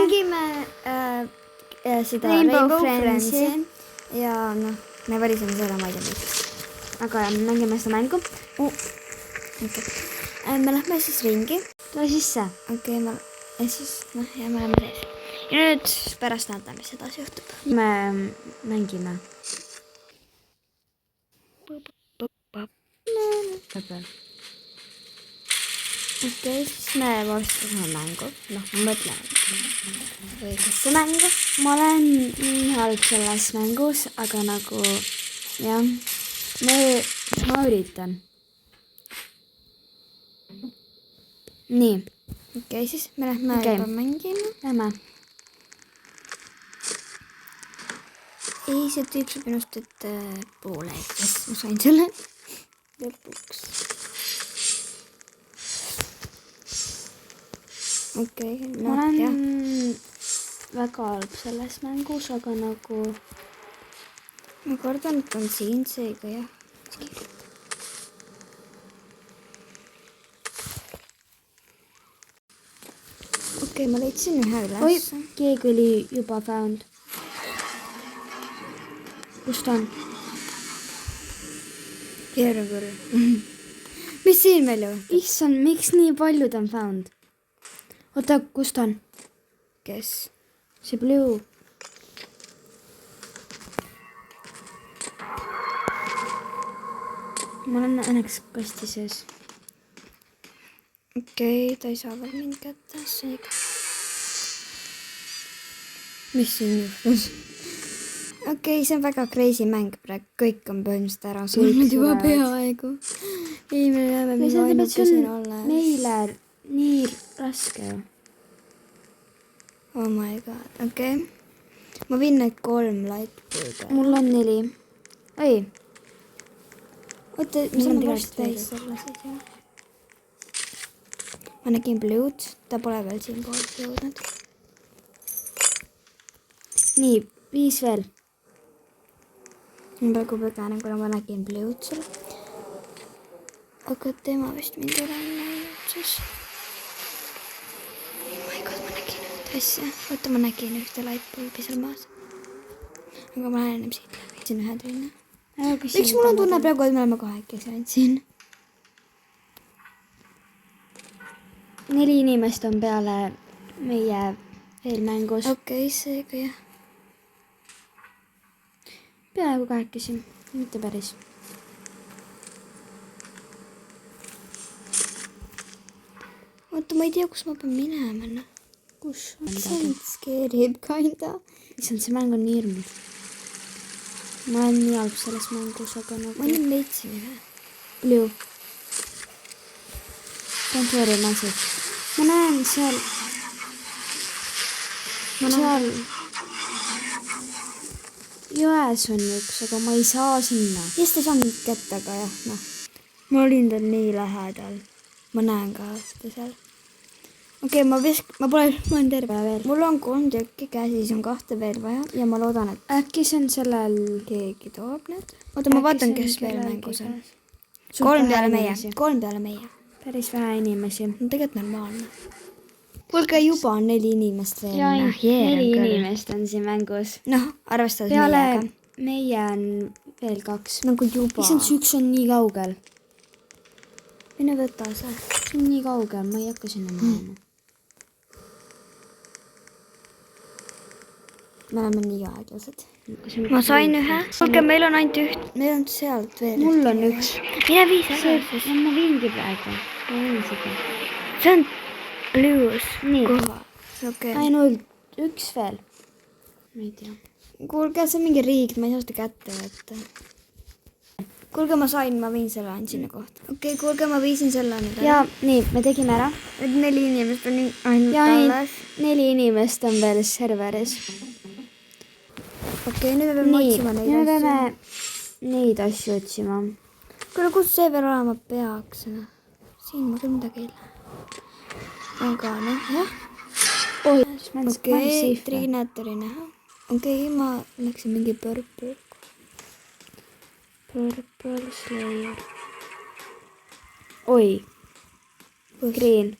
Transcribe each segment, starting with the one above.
mängime seda Rainbow Friendsi. Ja noh, me valisime seda, ma ei tea miks. Aga me mängime seda mängu. Okay. Me lähme siis ringi. Tule sisse. Okei, ja siis noh, ja me oleme sees. Ja nüüd pärast näete, mis edasi juhtub. Me mängime. Okei, siis me valustasime mängu. Noh, ma mõtlen õigesse mängu. Ma olen nii halb selles mängus, aga nagu jah, ma üritan. Nii. Okei, siis me lähme juba mängima. Lähme. Ei, see tüüp saab minust, et poole ees. Ma sain selle lõpuks. Okei, ma olen väga halb selles mängus, aga nagu ma kordan, et on siin seega jah. Okei, ma leidsin ühe üles. Oi, keegi oli juba found. Kus ta on? Järgmine. Mis siin meil juhtub? Issand, miks nii paljud on found? Oota, kus ta on? Kes? See blue. Ma olen õnneks kasti sees. Okei, ta ei saa veel mind kätte. Mis siin juhtus? Okei, see on väga crazy mäng praegu. Kõik on põhimõtteliselt ära surnud juba peaaegu. Ei, me jääme mingi ainukesena olla. Meile nii raske ju. Oh my god, okei. Ma viin need 3 lightbulb'e. Mul on 4. Oi. Oota, ma saan varsti täis olla siis jah. Ma nägin blue'd, ta pole veel siin poolelt jõudnud. Nii, 5 veel. Ma praegu põgenen, kuna ma nägin blue'd seal. Aga tema vist mind ei ole näinud siis. Oh my god, ma nägin ühte asja. Oota, ma nägin ühte lightbulb'i seal maas. Aga ma lähen ennem siit läbi. Siin ühe tüüne. Miks mul on tunne praegu, et me oleme kahekesi ainult siin? 4 inimest on peale meie veel mängus. Okei, seega jah. Peaaegu kahekesi, mitte päris. Oota, ma ei tea, kus ma pean minema. Kus on see skeerib kinda. Issand, see mäng on nii hirmus. Ma olen nii halb selles mängus, aga nagu... Ma nüüd leidsin ühe. Blue. Don't worry, massive. Ma näen seal... seal... jões on üks, aga ma ei saa sinna. Just ei saanud kätte, aga jah, noh. Ma olin tal nii lähedal. Ma näen ka seda seal. Okei, ma olen terve veel. Mul on 3 tükki käsis, on 2 veel vaja. Ja ma loodan, et äkki see on sellel... keegi toob need. Oota, ma vaatan, kes veel mängus on. 3 peale meie. Päris vähe inimesi. Tegelikult normaalne. Kuulge, juba on 4 inimest veel. Ja 4 inimest on siin mängus. Noh, arvestades peale meiega. meie on veel 2. Nagu juba. Issand, see üks on nii kaugel. Mine võta see. See on nii kaugel, ma ei hakka sinna minema. Me oleme nii aeglased. Ma sain ühe. Kuulge, meil on ainult üht. Meil on sealt veel. Mul on üks. Mine viis ära. Ma viingi praegu. See on blues. Nii. Okay. Ainult üks veel. Ma ei tea. Kuulge, see on mingi riik, ma ei saa seda kätte võtta. Kuulge, ma viin selle ainult sinna kohta. Okei, kuulge, ma viisin selle nüüd ära. Ja nii, me tegime ära. 4 inimest on ainult alles. 4 inimest on veel serveris. Okei, nüüd me peame otsima neid asju. Nüüd me peame neid asju otsima. Kuule, kus see veel olema peaks? Siin ma küll midagi ei lähe. Aga noh, jah. Okei, Trinatori näha. Okei, ma läksin mingi purple Slayer. Oi. Kus? Green.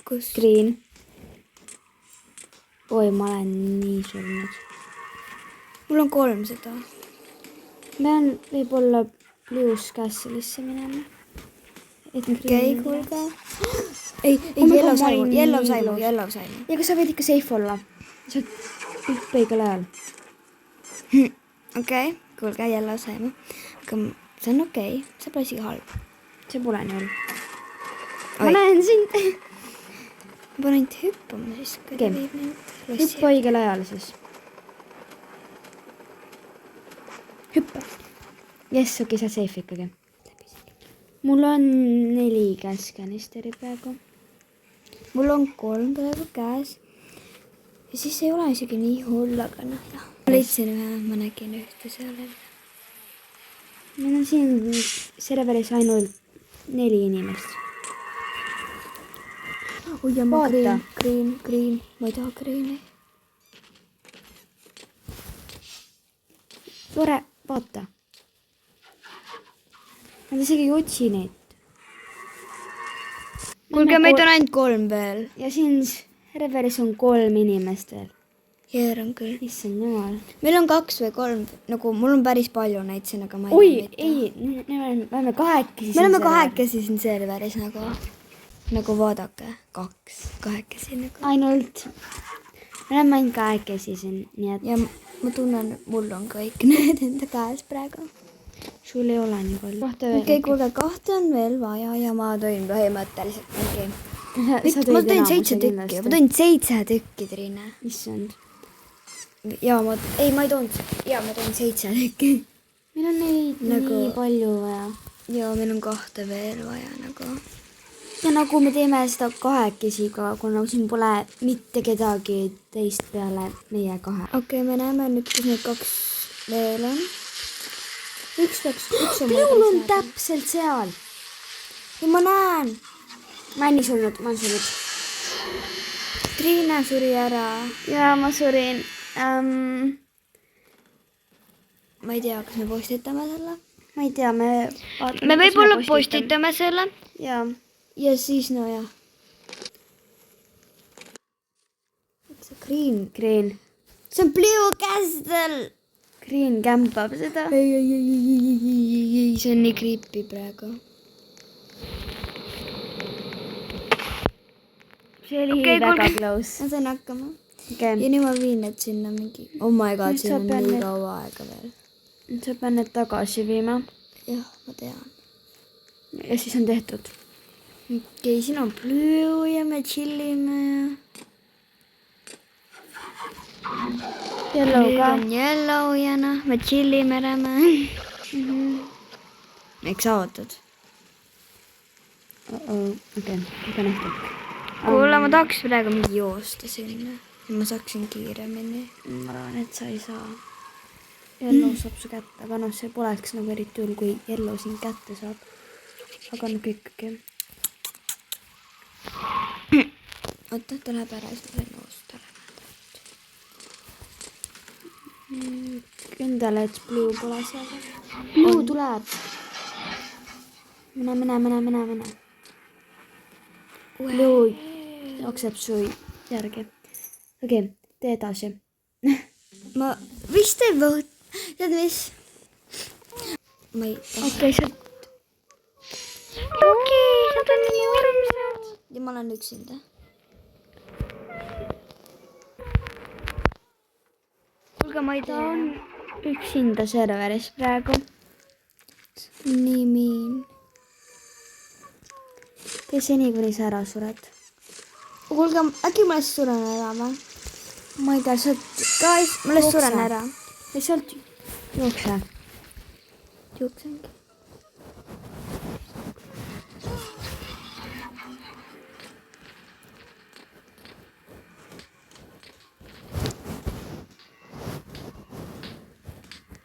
Kus? Green. oi, ma olen nii surnud. mul on 3 seda. Pean võib-olla Blues Castle'isse minema. Okei, kuulge. Ei, Oh my yellow God, ma saimu, olin yellow nii saimu, close. yellow saimu. ja kas sa võid ikka safe olla? sa oled kõik õigel ajal. Okei, kuulge, yellow saimu. Aga see on okei, see pole isegi halb. see pole nii hull. Oi. ma näen sind. Ma pean ainult hüppama siis, kui ta Okei. viib mind lossi. hüppa õigel ajal siis. hüppa. Jess, okei, sa oled safe ikkagi. mul on 4 käes kanisteri praegu. Mul on 3 praegu käes. Ja siis ei ole isegi nii hull, aga noh, jah. Ma leidsin ühe, ma nägin ühte seal. meil on siin serveris ainult 4 inimest. oi, ja ma Vaata. green. Ma ei taha green'i. tore, vaata. Nad isegi ei otsi neid. Kuulge, meid on ainult 3 veel. ja siin serveris on 3 inimest veel. Jeer on küll. issand jumal. Meil on 2 või 3, nagu mul on päris palju neid siin, aga ma oi, tea, ei, me oleme kahekesi. me oleme kahekesi siin serveris nagu vaadake, 2 kahekesi nagu. ainult, me oleme ainult kahekesi siin, nii et Ja ma tunnen, et mul on kõik need enda käes praegu. sul ei ole nii palju. Okei, kuulge, 2 on veel vaja ja ma tõin põhimõtteliselt mingi. sa Ma tõin 7 tükki, ma tõin 7 tükki, Triine. issand. Ja ma ei toonud, ma tõin 7 tükki. meil on neid Nagu- nii palju vaja. Ja meil on 2 veel vaja nagu. ja nagu me teeme seda kahekesi ka, kuna siin pole mitte kedagi teist peale meie 2. Okei, me näeme nüüd, kus need 2 veel on. Üks on Blue on täpselt seal. ja ma näen. ma olen nii surnud, ma olen surnud. Triina suri ära. ja ma surin Ma ei tea, kas me postitame selle. ma ei tea, me Me võib-olla postitame selle. ja Ja siis, nojah. Miks see green? See on Blue Castle. Green kämpab seda. ei, see on nii creepy praegu. see oli Okei, väga kuulge. close. Ma sain hakkama. okei, Ja nüüd ma viin need sinna mingi. Oh my god, Nüüd siin sa on pead nii need- kaua aega veel. nüüd sa pead need tagasi viima Jah, ma tean. ja siis on tehtud. Okei, siin on Blue ja me chillime ja. Yellow Nüüd ka. on yellow ja noh, me chillime räme. Eks sa ootad? okei, juba nähtud. kuule, ma tahaks praegu mingi joosta sinna. Ma saaksin kiiremini. ma arvan, et sa ei saa. Yellow saab su kätte, aga noh, see poleks nagu eriti hull, kui Yellow sind kätte saab. aga noh, ikkagi. oota, ta läheb ära, siis ma sain joosta. Kindel, et Blue pole seal. Blue tuleb. mine. Blue jookseb su järgi. okei, tee edasi. Ma vist ei võt-. Tead mis? Ma ei taha. okei, sa oled nii armsad. Ja ma olen üksinda. kuulge, ma ei ta tea. on üksinda serveris praegu. Nii mean. tee seni, kuni sa ära sured. kuulge, äkki ma lihtsalt suren ära või? ma ei tea, sa oled Guys, ma lihtsalt Jookse. suren ära. lihtsalt jookse. Jooksengi.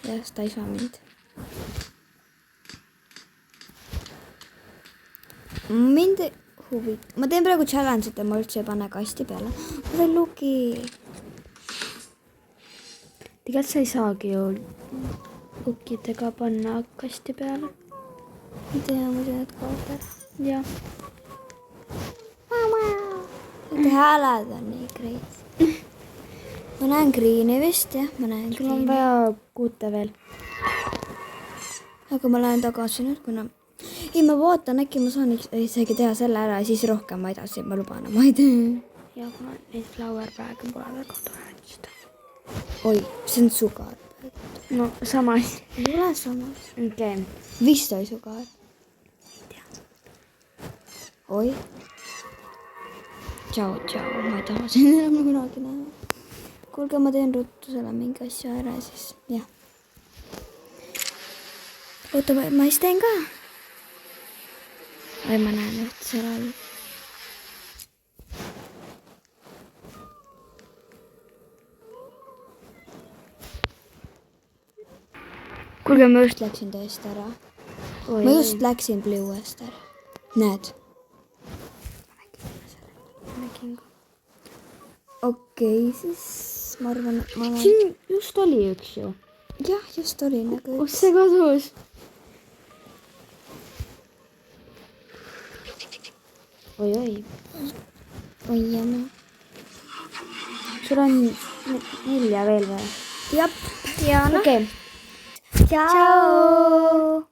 jah, ta ei saa mind. Mind ei huvita. Ma teen praegu challenge'it ja ma üldse ei pane kasti peale. Ma sain luki. tegelikult sa ei saagi ju lukkidega panna kasti peale. Ma tean, muidu need kaovad ära. jah. Need hääled on nii crazy. ma näen Green'i vist jah, ma näen sul on Green'i. vaja 6 veel. Aga ma lähen tagasi nüüd, kuna... Ei, ma vaatan, äkki ma saan isegi teha selle ära ja siis rohkem ma edasi, ma luban omaid. ja kuna neid flower praegu pole väga tore otsida. Oi, see on sugar. no sama asi. Ei ole samas. okei. Vist oli sugar. Ei tea. Oi. Tšau, ma ei taha siin enam kunagi näha. Kuulge, ma teen ruttu selle mingi asja ära, siis jah. Oota, ma siis teen ka. Oi, ma näen ühte seal all. Kuulge, ma just läksin tõesti ära. Ma just läksin Blue'st ära. Näed? nägin ka. Okei, siis ma arvan, et ma... siin just oli üks ju. Jah, just oli nagu... kus see kadus? oi. Oi, jama. sul on 4 veel või? Jap, ja noh. okei. Ciao!